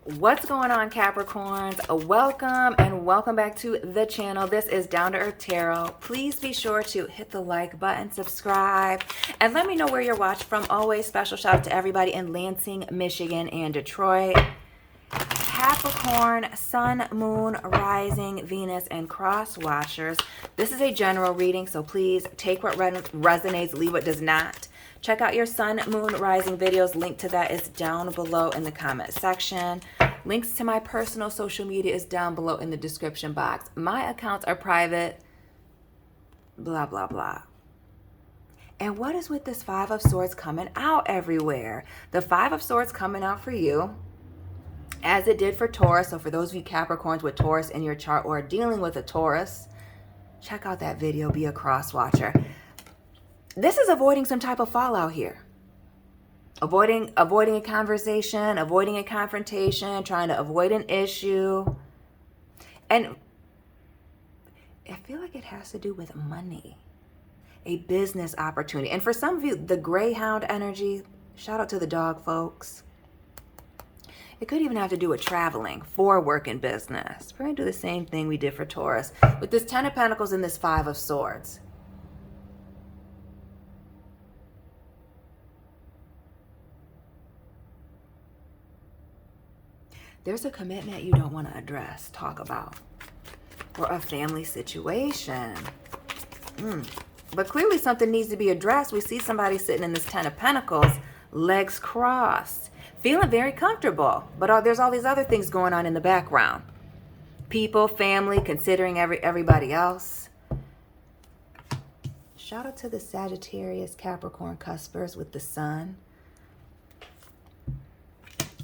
What's going on, Capricorns? Welcome and welcome back to the channel. This is Down to Earth Tarot. Please be sure to hit the like button, subscribe, and let me know where you're watching from. Always special shout out to everybody in Lansing, Michigan and Detroit. Capricorn, Sun, Moon, Rising, Venus, and Cross Watchers. This is a general reading, so please take what resonates, leave what does not. Check out your Sun, Moon, Rising videos. Link to that is down below in the comment section. Links to my personal social media is down below in the description box. My accounts are private, blah, blah, blah. And what is with this Five of Swords coming out everywhere? The Five of Swords coming out for you, as it did for Taurus. So for those of you Capricorns with Taurus in your chart or dealing with a Taurus, check out that video, be a cross watcher. This is avoiding some type of fallout here. Avoiding a conversation, avoiding a confrontation, trying to avoid an issue. And I feel like it has to do with money, a business opportunity. And for some of you, the Greyhound energy, shout out to the dog folks. It could even have to do with traveling for work and business. We're going to do the same thing we did for Taurus with this Ten of Pentacles and this Five of Swords. There's a commitment you don't want to address, talk about, or a family situation. But clearly something needs to be addressed. We see somebody sitting in this Ten of Pentacles, legs crossed, feeling very comfortable. But there's all these other things going on in the background. People, family, considering everybody else. Shout out to the Sagittarius, Capricorn cuspers with the sun.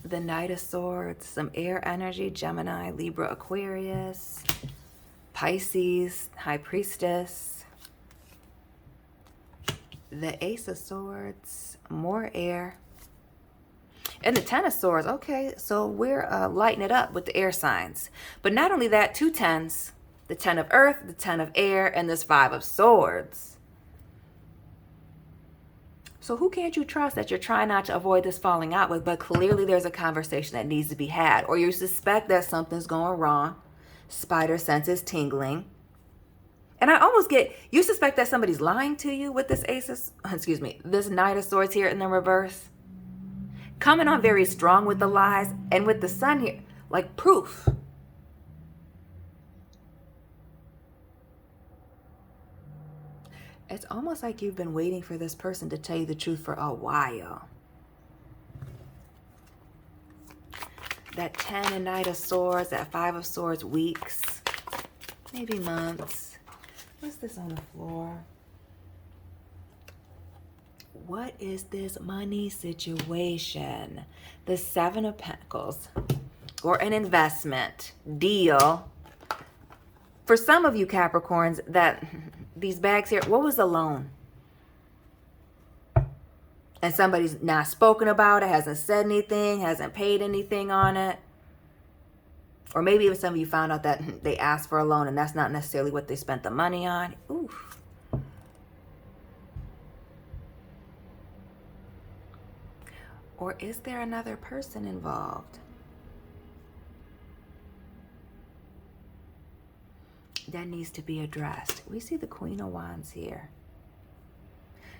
The Knight of Swords, some air energy, Gemini, Libra, Aquarius, Pisces, High Priestess. The Ace of Swords, more air. And the Ten of Swords, okay, so we're lighting it up with the air signs. But not only that, two tens, the Ten of Earth, the Ten of Air, and this Five of Swords. So who can't you trust that you're trying not to avoid this falling out with, but clearly there's a conversation that needs to be had, or you suspect that something's going wrong. Spider sense is tingling. And I almost get, you suspect that somebody's lying to you with this this Knight of Swords here in the reverse. Coming on very strong with the lies, and with the sun here, like proof. It's almost like you've been waiting for this person to tell you the truth for a while. That 10 and Knight of Swords, that 5 of Swords, weeks, maybe months. What's this on the floor? What is this money situation? The 7 of Pentacles, or an investment deal. For some of you Capricorns, these bags here, what was the loan? And somebody's not spoken about it, hasn't said anything, hasn't paid anything on it. Or maybe even some of you found out that they asked for a loan and that's not necessarily what they spent the money on. Oof. Or is there another person involved that needs to be addressed? We see the Queen of Wands here.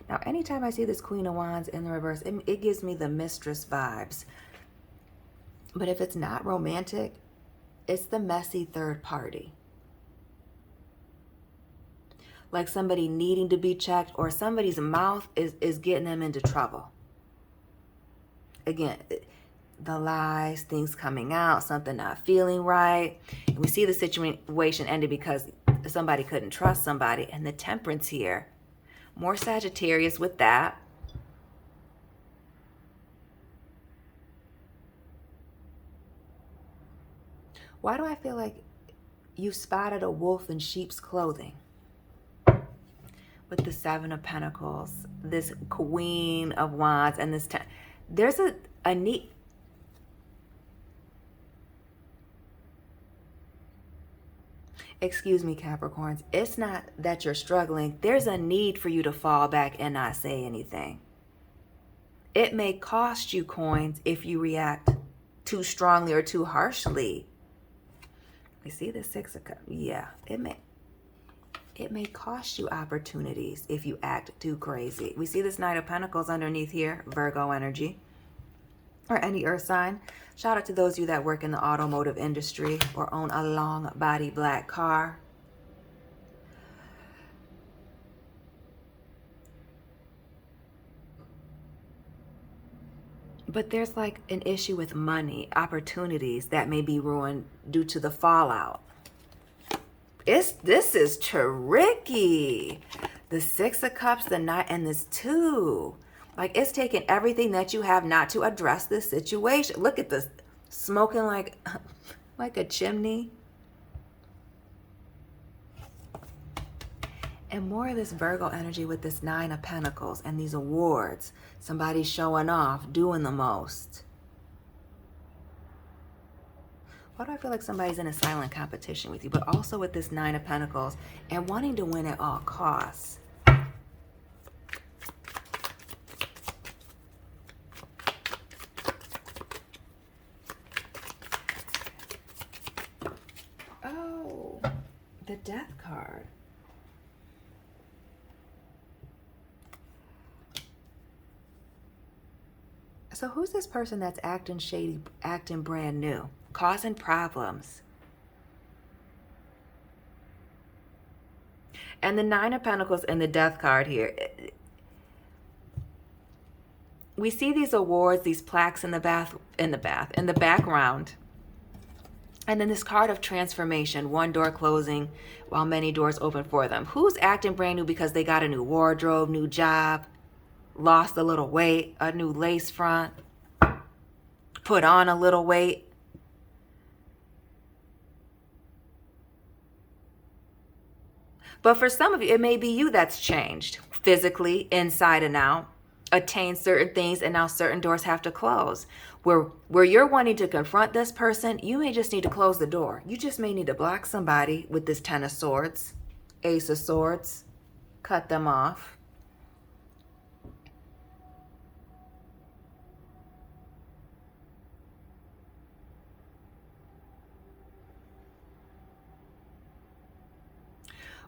Now, anytime I see this Queen of Wands in the reverse, it gives me the mistress vibes. But if it's not romantic, it's the messy third party. Like somebody needing to be checked, or somebody's mouth is getting them into trouble. Again, the lies, things coming out, something not feeling right. And we see the situation ended because somebody couldn't trust somebody. And the Temperance here, more Sagittarius with that. Why do I feel like you spotted a wolf in sheep's clothing? With the 7 of Pentacles, this Queen of Wands, and this there's a need. Excuse me, Capricorns. It's not that you're struggling. There's a need for you to fall back and not say anything. It may cost you coins if you react too strongly or too harshly. We see the Six of Cups. Yeah, it may cost you opportunities if you act too crazy. We see this Knight of Pentacles underneath here, Virgo energy, or any earth sign. Shout out to those of you that work in the automotive industry or own a long body black car. But there's like an issue with money, opportunities that may be ruined due to the fallout. This is tricky. The Six of Cups, the Knight, and this Two. Like, it's taking everything that you have not to address this situation. Look at this, smoking like a chimney. And more of this Virgo energy with this Nine of Pentacles and these awards. Somebody showing off, doing the most. Why do I feel like somebody's in a silent competition with you? But also with this Nine of Pentacles and wanting to win at all costs. Oh, the Death card. So who's this person that's acting shady, acting brand new, causing problems? And the Nine of Pentacles and the Death card here. We see these awards, these plaques in the background. And then this card of transformation, one door closing while many doors open for them. Who's acting brand new because they got a new wardrobe, new job, lost a little weight, a new lace front, put on a little weight? But for some of you, it may be you that's changed physically, inside and out, attained certain things, and now certain doors have to close. Where you're wanting to confront this person, you may just need to close the door. You just may need to block somebody with this Ten of Swords, Ace of Swords, cut them off.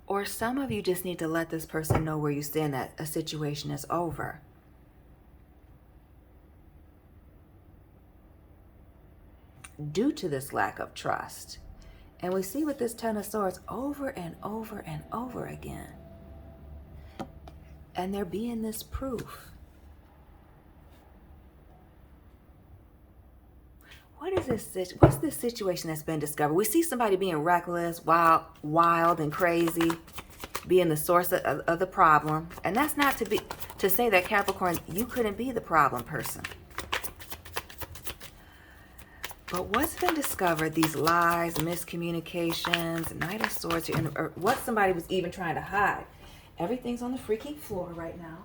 Or some of you just need to let this person know where you stand, that a situation is over. Due to this lack of trust. And we see with this Ten of Swords over and over and over again. And there being this proof. What is this? What's this situation that's been discovered? We see somebody being reckless, wild and crazy, being the source of the problem. And that's not to say that, Capricorn, you couldn't be the problem person. But what's been discovered, these lies, miscommunications, Knight of Swords, or what somebody was even trying to hide. Everything's on the freaking floor right now.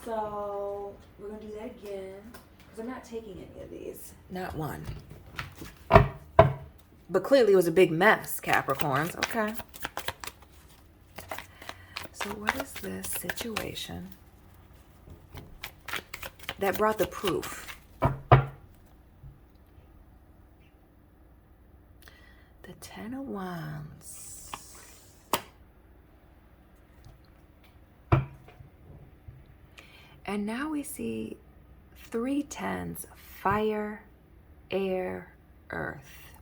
So we're going to do that again. Because I'm not taking any of these. Not one. But clearly it was a big mess, Capricorns. Okay. So what is this situation that brought the proof? The Ten of Wands. And now we see 3 tens, fire, air, earth.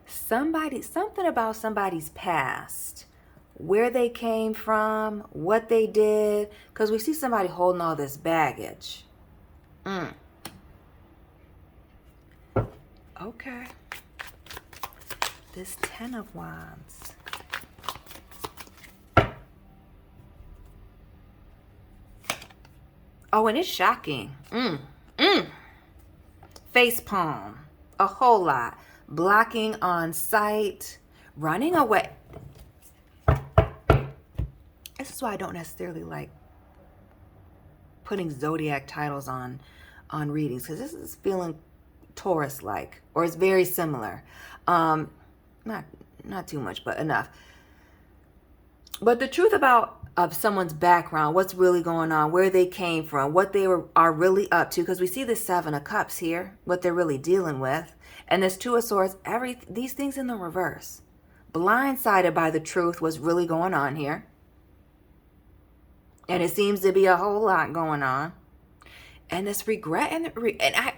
Something about somebody's past, where they came from, what they did, because we see somebody holding all this baggage. Okay. This Ten of Wands. Oh, and it's shocking. Face palm. A whole lot. Blocking on sight. Running away. This is why I don't necessarily like putting zodiac titles on readings, because this is feeling Taurus-like, or it's very similar. Not too much, but enough. But the truth about of someone's background, what's really going on, where they came from, what they are really up to, because we see the Seven of Cups here, what they're really dealing with, and this Two of Swords, these things in the reverse. Blindsided by the truth, what's really going on here. And it seems to be a whole lot going on. And this regret, and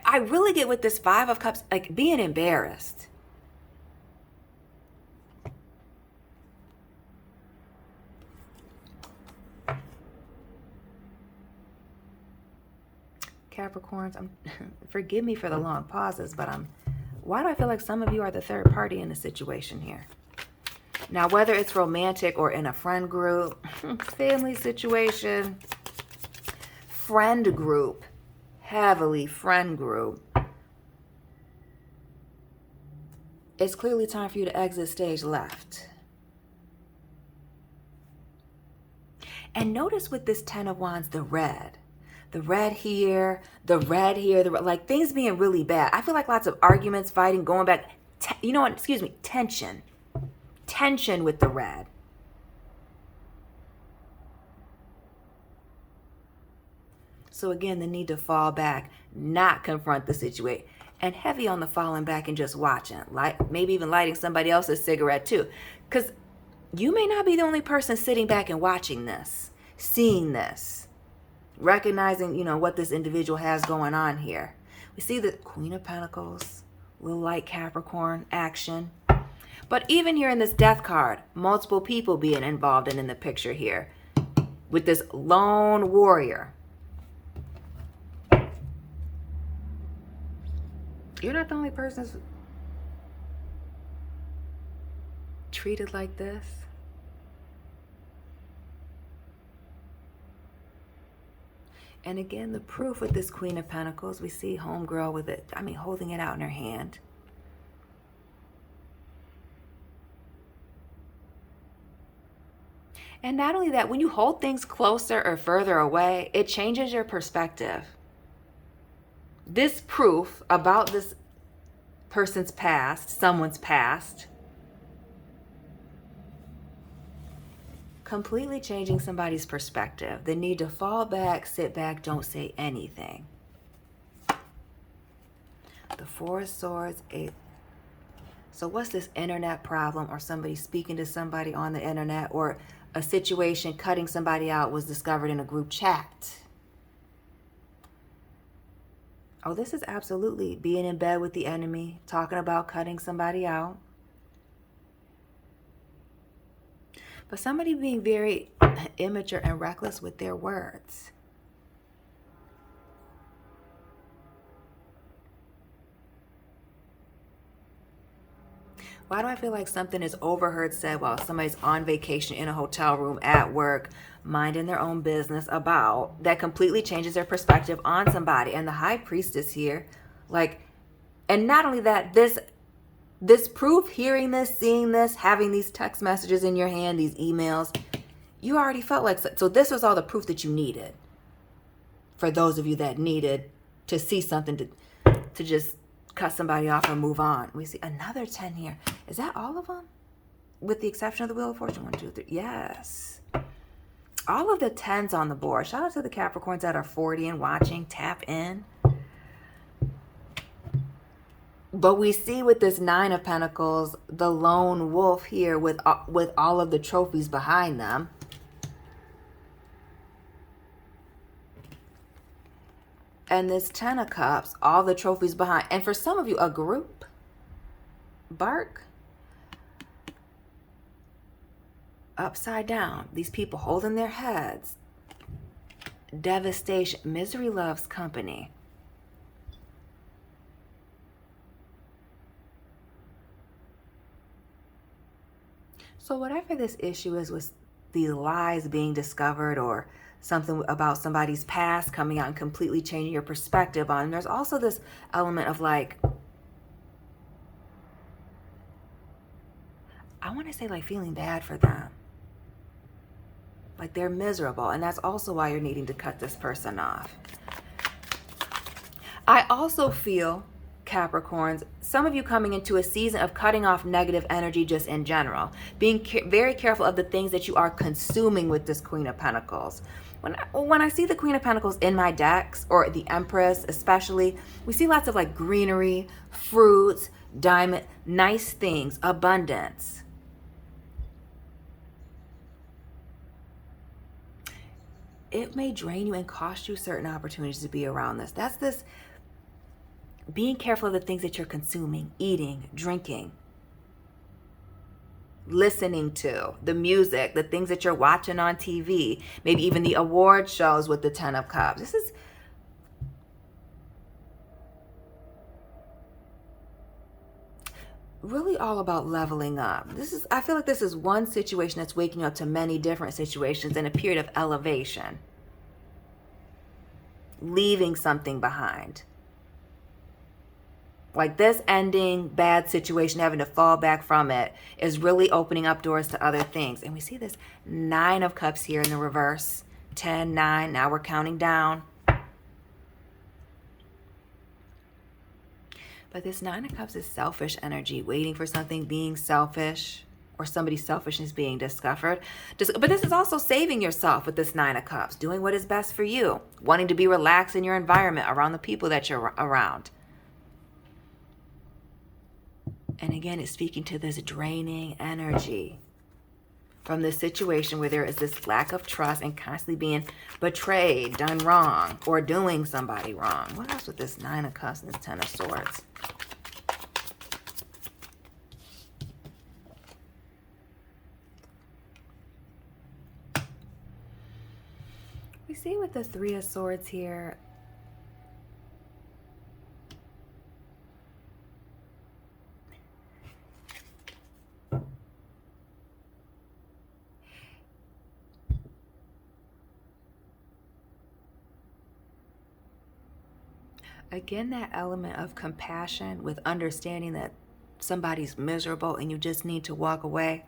I really get with this Five of Cups, like being embarrassed. Capricorns, forgive me for the long pauses, but why do I feel like some of you are the third party in the situation here? Now, whether it's romantic or in a friend group, family situation, friend group, heavily friend group, it's clearly time for you to exit stage left. And notice with this Ten of Wands, the red here, the red here, like things being really bad. I feel like lots of arguments, fighting, going back. You know what? Excuse me. Tension with the red. So again, the need to fall back, not confront the situation, and heavy on the falling back and just watching, like maybe even lighting somebody else's cigarette too, because you may not be the only person sitting back and watching this, seeing this, recognizing, you know, what this individual has going on here. We see the Queen of Pentacles, little light Capricorn action. But even here in this Death card, multiple people being involved in the picture here with this lone warrior. You're not the only person that's treated like this. And again, the proof with this Queen of Pentacles, we see homegirl with it, holding it out in her hand. And not only that, when you hold things closer or further away, it changes your perspective. This proof about this person's past, someone's past, completely changing somebody's perspective. The need to fall back, sit back, don't say anything. The Four of Swords, So what's this internet problem, or somebody speaking to somebody on the internet, or a situation cutting somebody out was discovered in a group chat? Oh, this is absolutely being in bed with the enemy, talking about cutting somebody out. But somebody being very immature and reckless with their words. Why do I feel like something is overheard said while somebody's on vacation in a hotel room at work, minding their own business about, that completely changes their perspective on somebody? And the High Priestess here, like, and not only that, this proof, hearing this, seeing this, having these text messages in your hand, these emails, you already felt like, so this was all the proof that you needed. For those of you that needed to see something to just cut somebody off and move on. We see another 10 here. Is that all of them? With the exception of the Wheel of Fortune. 1, 2, 3. Yes. All of the 10s on the board. Shout out to the Capricorns that are 40 and watching. Tap in. But we see with this 9 of Pentacles, the lone wolf here with all of the trophies behind them. And this 10 of Cups, all the trophies behind. And for some of you, a group bark upside down. These people holding their heads. Devastation. Misery loves company. So whatever this issue is with these lies being discovered, or something about somebody's past coming out and completely changing your perspective on, there's also this element of like, I want to say like feeling bad for them. Like they're miserable. And that's also why you're needing to cut this person off. I also feel, Capricorns, some of you coming into a season of cutting off negative energy just in general. Being very careful of the things that you are consuming with this Queen of Pentacles. When I see the Queen of Pentacles in my decks, or the Empress especially, we see lots of like greenery, fruits, diamond, nice things, abundance. It may drain you and cost you certain opportunities to be around this. That's this being careful of the things that you're consuming, eating, drinking, listening to, the music, the things that you're watching on TV, maybe even the award shows with the Ten of Cups. This is really all about leveling up. I feel like this is one situation that's waking up to many different situations in a period of elevation. Leaving something behind. Like this ending bad situation, having to fall back from it, is really opening up doors to other things. And we see this Nine of Cups here in the reverse. 10, 9, now we're counting down. But this Nine of Cups is selfish energy, waiting for something, being selfish, or somebody's selfishness being discovered. But this is also saving yourself with this Nine of Cups, doing what is best for you, wanting to be relaxed in your environment, around the people that you're around. And again, it's speaking to this draining energy from this situation where there is this lack of trust and constantly being betrayed, done wrong, or doing somebody wrong. What else with this Nine of Cups and this Ten of Swords? We see with the Three of Swords here, again, that element of compassion with understanding that somebody's miserable and you just need to walk away.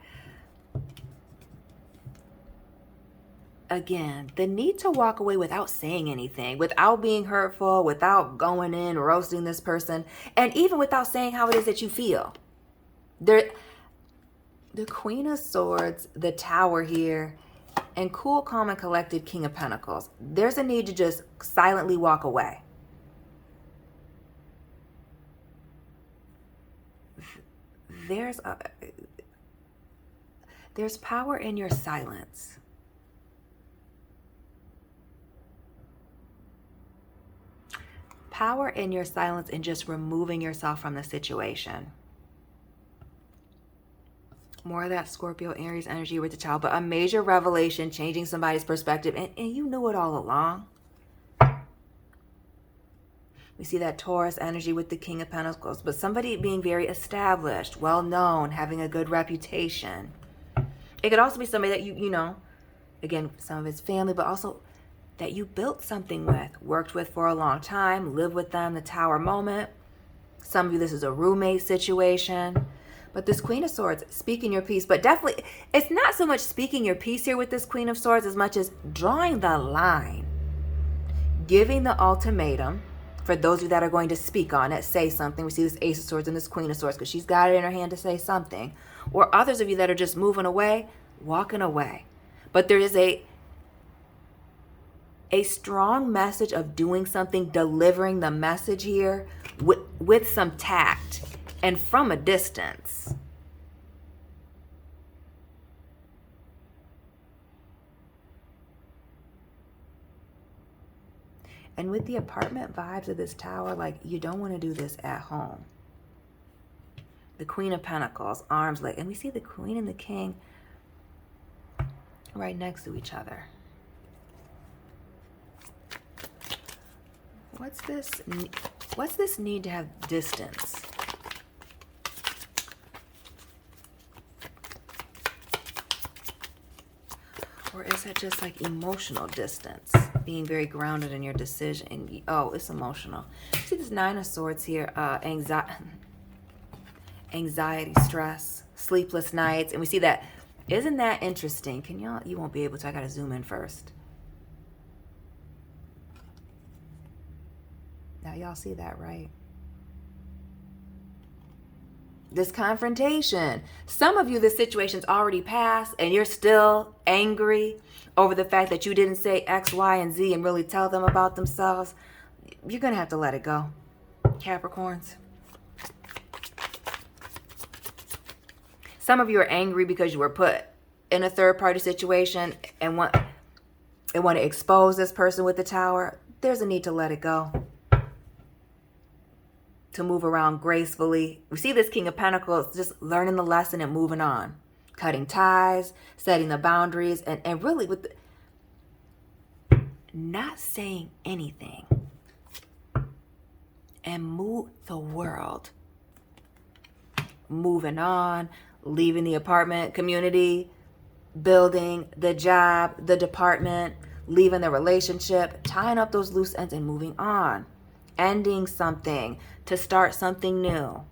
Again, the need to walk away without saying anything, without being hurtful, without going in, roasting this person, and even without saying how it is that you feel. The Queen of Swords, the Tower here, and cool, calm, and collected King of Pentacles. There's a need to just silently walk away. There's power in your silence. Power in your silence and just removing yourself from the situation. More of that Scorpio, Aries energy with the child, but a major revelation, changing somebody's perspective, and you knew it all along. We see that Taurus energy with the King of Pentacles, but somebody being very established, well-known, having a good reputation. It could also be somebody that you know, again, some of his family, but also that you built something with, worked with for a long time, lived with them, the Tower moment. Some of you, this is a roommate situation. But this Queen of Swords, speaking your piece, but definitely, it's not so much speaking your piece here with this Queen of Swords as much as drawing the line, giving the ultimatum. For those of you that are going to speak on it, say something. We see this Ace of Swords and this Queen of Swords because she's got it in her hand to say something. Or others of you that are just moving away, walking away. But there is a strong message of doing something, delivering the message here with some tact and from a distance. And with the apartment vibes of this Tower, like, you don't want to do this at home. The Queen of Pentacles, arms length. And we see the Queen and the King right next to each other. What's this need to have distance? Or is it just like emotional distance? Being very grounded in your decision. Oh, it's emotional. See this Nine of Swords here. Anxiety, stress, sleepless nights. And we see that. Isn't that interesting? Can y'all, you won't be able to. I got to zoom in first. Now y'all see that, right? This confrontation. Some of you, this situation's already passed and you're still angry over the fact that you didn't say X, Y, and Z and really tell them about themselves. You're going to have to let it go, Capricorns. Some of you are angry because you were put in a third-party situation and want to expose this person with the Tower. There's a need to let it go, to move around gracefully. We see this King of Pentacles just learning the lesson and moving on, cutting ties, setting the boundaries, and really with not saying anything, and move the world, moving on, leaving the apartment community, building, the job, the department, leaving the relationship, tying up those loose ends and moving on, ending something to start something new.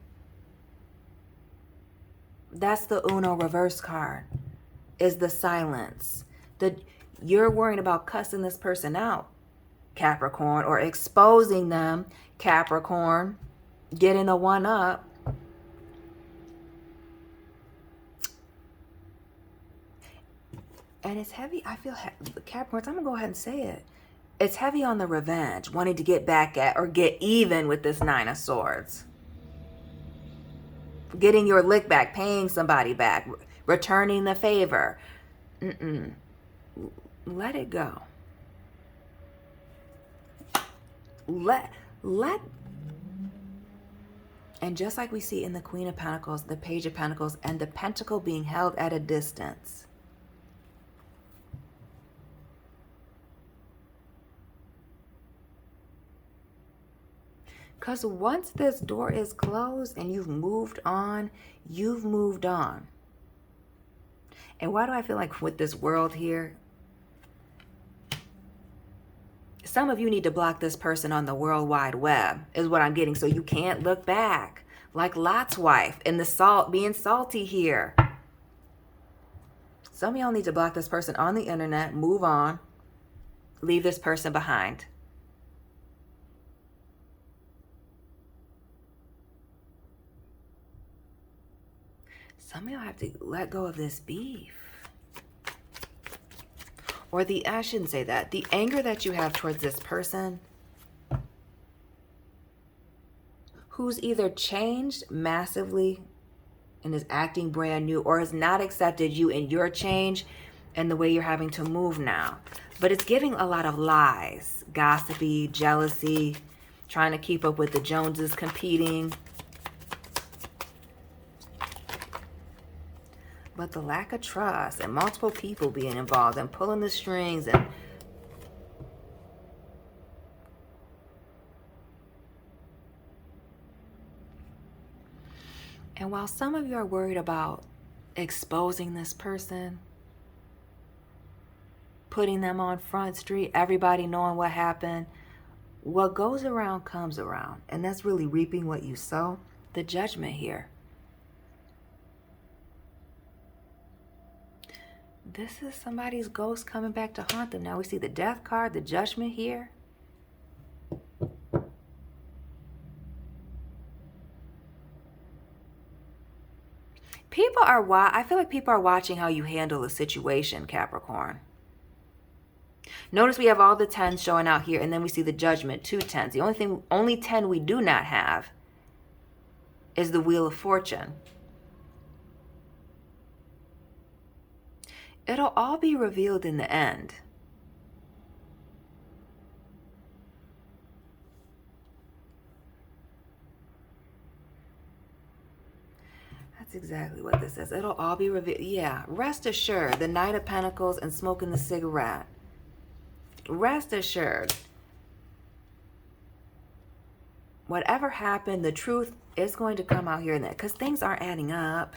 That's the Uno reverse card, is the silence. You're worrying about cussing this person out, Capricorn, or exposing them, Capricorn, getting a one up. And it's heavy. I feel, Capricorns, I'm going to go ahead and say it. It's heavy on the revenge, wanting to get back at or get even with this Nine of Swords. Getting your lick back, paying somebody back, returning the favor. Let it go. Let. And just like we see in the Queen of Pentacles, the Page of Pentacles, and the Pentacle being held at a distance. Because once this door is closed and you've moved on, you've moved on. And why do I feel like with this world here, some of you need to block this person on the World Wide Web, is what I'm getting, so you can't look back. Like Lot's wife and the salt, being salty here. Some of y'all need to block this person on the internet, move on, leave this person behind. Some of y'all have to let go of this beef. Or I shouldn't say that. The anger that you have towards this person who's either changed massively and is acting brand new, or has not accepted you in your change and the way you're having to move now. But it's giving a lot of lies, gossipy, jealousy, trying to keep up with the Joneses, competing. But the lack of trust and multiple people being involved and pulling the strings and while some of you are worried about exposing this person, putting them on Front Street, everybody knowing what happened, what goes around comes around. And that's really reaping what you sow. The Judgment here. This is somebody's ghost coming back to haunt them. Now we see the Death card, the Judgment here. I feel like people are watching how you handle the situation, Capricorn. Notice we have all the 10s showing out here, and then we see the Judgment, 2 10s. The only 10 we do not have is the Wheel of Fortune. It'll all be revealed in the end. That's exactly what this is. It'll all be revealed. Yeah, rest assured, the Knight of Pentacles and smoking the cigarette. Rest assured, whatever happened, the truth is going to come out here in that, because things aren't adding up.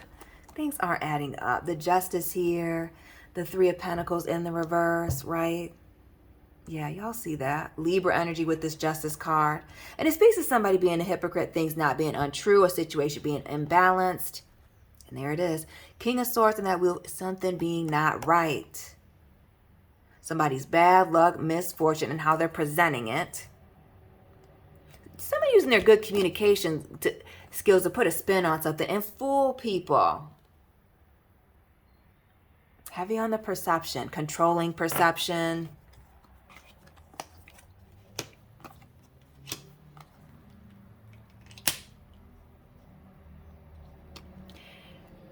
Things aren't adding up. The Justice here, the 3 of Pentacles in the reverse, right? Yeah, y'all see that. Libra energy with this Justice card. And it speaks to somebody being a hypocrite, things not being untrue, a situation being imbalanced. And there it is. King of Swords in that wheel, something being not right. Somebody's bad luck, misfortune, and how they're presenting it. Somebody using their good communication to skills to put a spin on something and fool people. Heavy on the perception, controlling perception.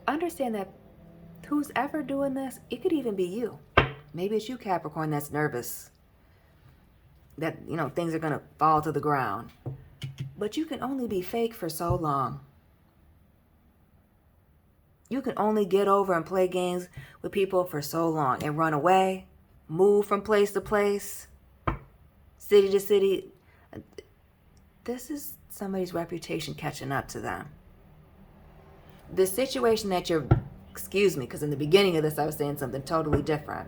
Understand that who's ever doing this, it could even be you. Maybe it's you, Capricorn, that's nervous. That, you know, things are going to fall to the ground. But you can only be fake for so long. You can only get over and play games with people for so long and run away, move from place to place, city to city. This is somebody's reputation catching up to them. The situation that you're, excuse me, because in the beginning of this I was saying something totally different.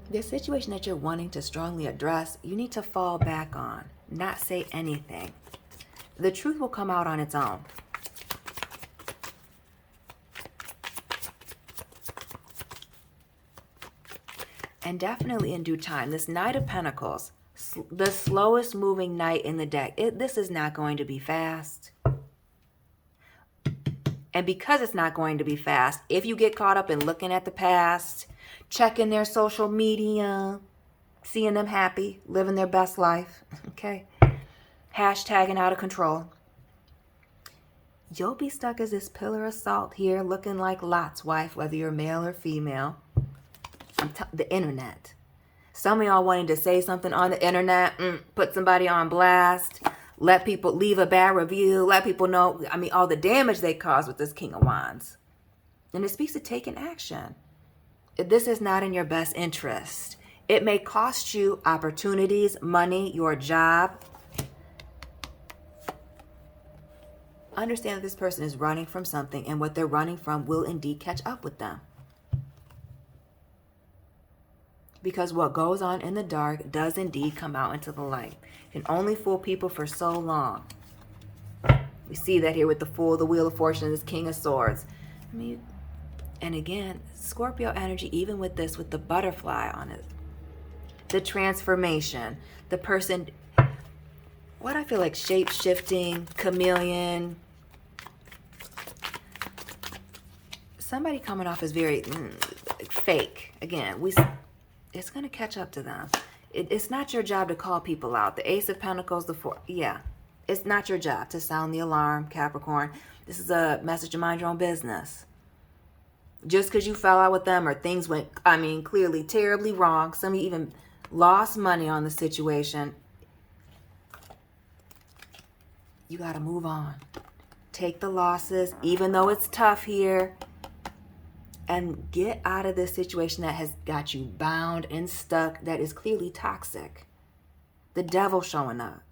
The situation that you're wanting to strongly address, you need to fall back on, not say anything. The truth will come out on its own. And definitely in due time. This Knight of Pentacles, the slowest moving knight in the deck. This is not going to be fast. And because it's not going to be fast, if you get caught up in looking at the past, checking their social media, seeing them happy, living their best life, okay? Hashtagging out of control. You'll be stuck as this pillar of salt here, looking like Lot's wife, whether you're male or female. The internet. Some of y'all wanting to say something on the internet, put somebody on blast, let people leave a bad review, let people know, I mean, all the damage they caused with this King of Wands. And it speaks to taking action. This is not in your best interest. It may cost you opportunities, money, your job. Understand that this person is running from something, and what they're running from will indeed catch up with them. Because what goes on in the dark does indeed come out into the light. Can only fool people for so long. We see that here with the Fool, the Wheel of Fortune, and this King of Swords. I mean, and again, Scorpio energy, even with this, with the butterfly on it. The transformation. The person, what I feel like shape-shifting, chameleon. Somebody coming off as very fake. Again, it's going to catch up to them. It's not your job to call people out. The Ace of Pentacles, the Four. Yeah, it's not your job to sound the alarm, Capricorn. This is a message to mind your own business. Just because you fell out with them or things went, I mean, clearly terribly wrong. Some of you even lost money on the situation. You got to move on. Take the losses, even though it's tough here. And get out of this situation that has got you bound and stuck, that is clearly toxic. The devil showing up.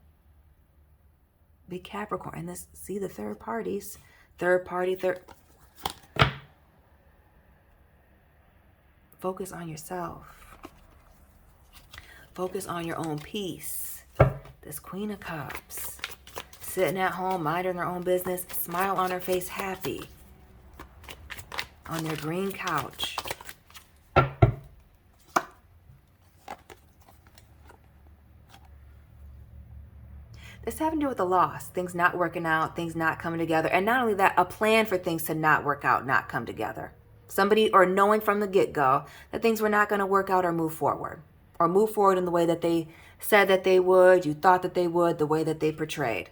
Big Capricorn. And this, see the third parties. Third party. Focus on yourself. Focus on your own peace. This Queen of Cups. Sitting at home, minding their own business. Smile on her face, happy. On their green couch. This having to do with the loss, things not working out, things not coming together. And not only that, a plan for things to not work out, not come together. Somebody, or knowing from the get-go that things were not going to work out or move forward. Or move forward in the way that they said that they would, you thought that they would, the way that they portrayed.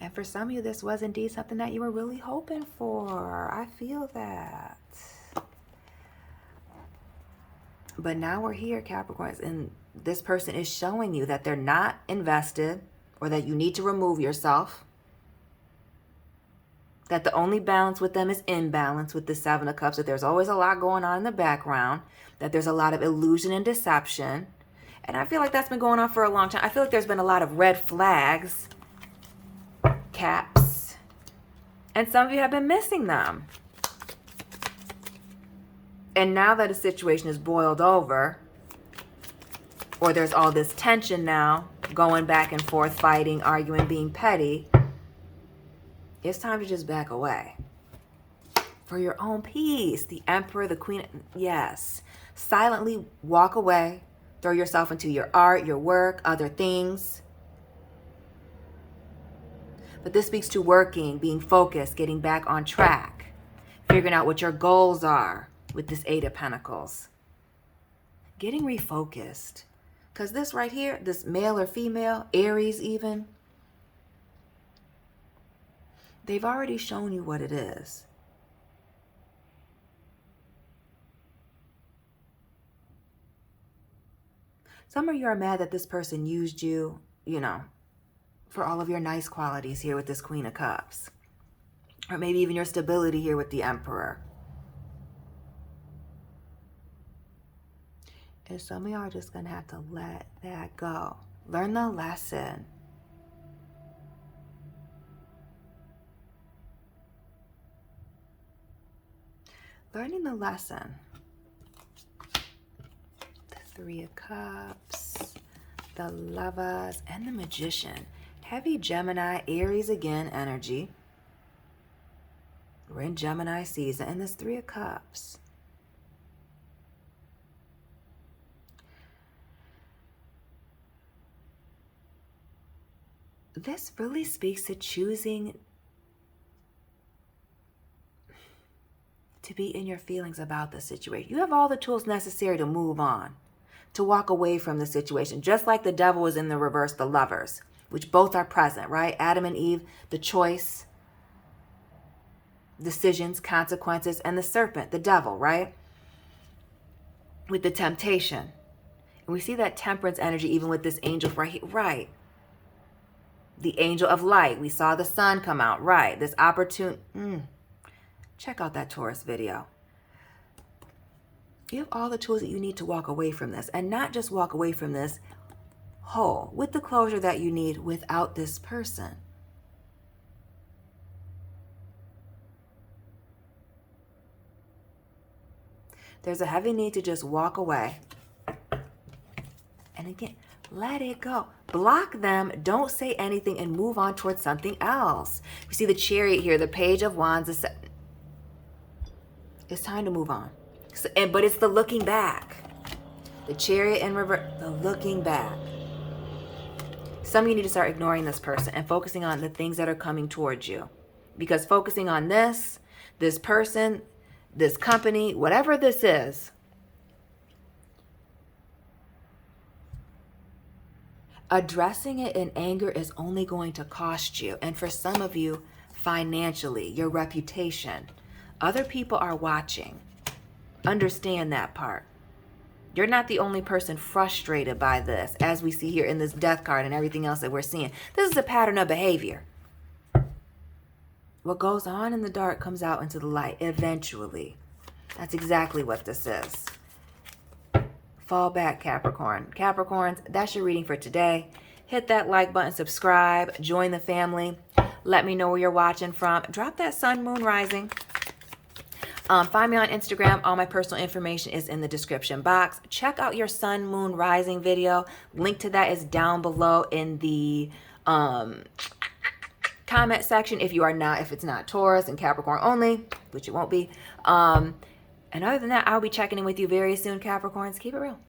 And for some of you, this was indeed something that you were really hoping for. I feel that. But now we're here, Capricorns, and this person is showing you that they're not invested, or that you need to remove yourself. That the only balance with them is imbalance with the Seven of Cups. That there's always a lot going on in the background. That there's a lot of illusion and deception. And I feel like that's been going on for a long time. I feel like there's been a lot of red flags. Caps, and some of you have been missing them. And now that a situation is boiled over, or there's all this tension now, going back and forth, fighting, arguing, being petty, it's time to just back away. For your own peace. The Emperor, the Queen, yes. Silently walk away. Throw yourself into your art, your work, other things. But this speaks to working, being focused, getting back on track, figuring out what your goals are with this Eight of Pentacles. Getting refocused. Because this right here, this male or female, Aries even, they've already shown you what it is. Some of you are mad that this person used you, you know, for all of your nice qualities here with this Queen of Cups. Or maybe even your stability here with the Emperor. And some of y'all are just going to have to let that go. Learn the lesson. Learning the lesson. The Three of Cups, the Lovers, and the Magician. Heavy Gemini, Aries again energy. We're in Gemini season, and this Three of Cups. This really speaks to choosing to be in your feelings about the situation. You have all the tools necessary to move on, to walk away from the situation, just like the Devil was in the reverse, the Lovers, which both are present, right? Adam and Eve, the choice, decisions, consequences, and the serpent, the Devil, right? With the temptation. And we see that temperance energy even with this angel right here, right? The angel of light. We saw the sun come out, right? This opportune. Check out that Taurus video. You have all the tools that you need to walk away from this, and not just walk away from this whole, with the closure that you need without this person. There's a heavy need to just walk away. And again, let it go. Block them. Don't say anything and move on towards something else. We see the Chariot here, the Page of Wands. It's time to move on. But it's the looking back. The Chariot in reverse, the looking back. Some of you need to start ignoring this person and focusing on the things that are coming towards you. Because focusing on this person, this company, whatever this is, addressing it in anger is only going to cost you. And for some of you, financially, your reputation. Other people are watching. Understand that part. You're not the only person frustrated by this, as we see here in this Death card and everything else that we're seeing. This is a pattern of behavior. What goes on in the dark comes out into the light eventually. That's exactly what this is. Fall back, Capricorn. Capricorns, that's your reading for today. Hit that like button, subscribe, join the family. Let me know where you're watching from. Drop that sun, moon, rising. Find me on Instagram. All my personal information is in the description box. Check out your sun, moon, rising video. Link to that is down below in the comment section if it's not Taurus and Capricorn only, which it won't be. And other than that, I'll be checking in with you very soon, Capricorns. Keep it real.